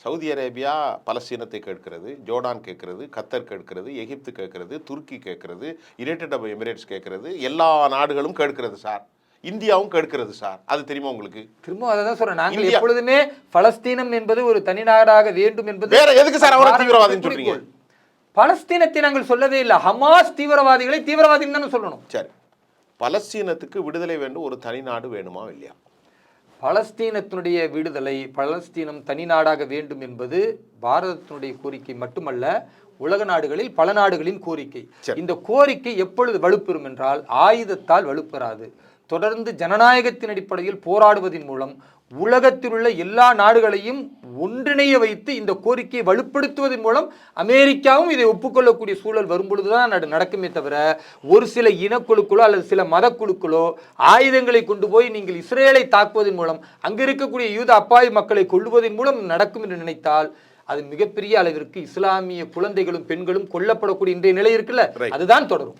Saudi Arabia பலஸ்தீனத்தை கேட்கிறது, Jordan கேட்கிறது, கத்தர் கேட்கிறது, எகிப்து கேட்கிறது, துருக்கி கேட்கிறது, யுனைடெட் அரபு எமிரேட்ஸ் கேட்கிறது, எல்லா நாடுகளும் கேட்கிறது சார். இந்தியாவும் கேட்கிறது சார். அது தெரியுமா உங்களுக்கு? திரும்ப அதை தான் சொல்றேன். நாங்கள் எப்பொழுதுமே பலஸ்தீனம் என்பது ஒரு தனி நாடாக வேண்டும் என்பது. வேற எதுக்கு சார் அவரை தீவிரவாதின்னு சொல்றீங்க? பலஸ்தீனத்தை நாங்கள் சொல்லவே இல்லை. ஹமாஸ் தீவிரவாதிகளை தீவிரவாதின்னு தானே சொல்லணும். சரி, பலஸ்தீனத்துக்கு விடுதலை வேண்டும், ஒரு தனி நாடு வேணுமா இல்லையா? பலஸ்தீனத்தினுடைய விடுதலை, பலஸ்தீனம் தனி நாடாக வேண்டும் என்பது பாரதத்தினுடைய கோரிக்கை மட்டுமல்ல, உலக நாடுகளில் பல நாடுகளின் கோரிக்கை. இந்த கோரிக்கை எப்பொழுது வலுப்பெறும் என்றால் ஆயுதத்தால் வலுப்பெறாது. தொடர்ந்து ஜனநாயகத்தின் அடிப்படையில் போராடுவதன் மூலம் உலகத்தில் உள்ள எல்லா நாடுகளையும் ஒன்றிணைய வைத்து இந்த கோரிக்கையை வலுப்படுத்துவதன் மூலம் அமெரிக்காவும் இதை ஒப்புக்கொள்ளக்கூடிய சூழல் வரும்பொழுதுதான் நடக்குமே தவிர, ஒரு சில இனக்குழுக்களோ அல்லது சில மத குழுக்களோ ஆயுதங்களை கொண்டு போய் நீங்கள் இஸ்ரேலை தாக்குவதன் மூலம் அங்கு இருக்கக்கூடிய யூத அப்பாவி மக்களை கொள்ளுவதன் மூலம் நடக்கும் என்று நினைத்தால் அது மிகப்பெரிய அளவிற்கு இஸ்லாமிய குழந்தைகளும் பெண்களும் கொல்லப்படக்கூடிய இன்றைய நிலை இருக்குல்ல, அதுதான் தொடரும்.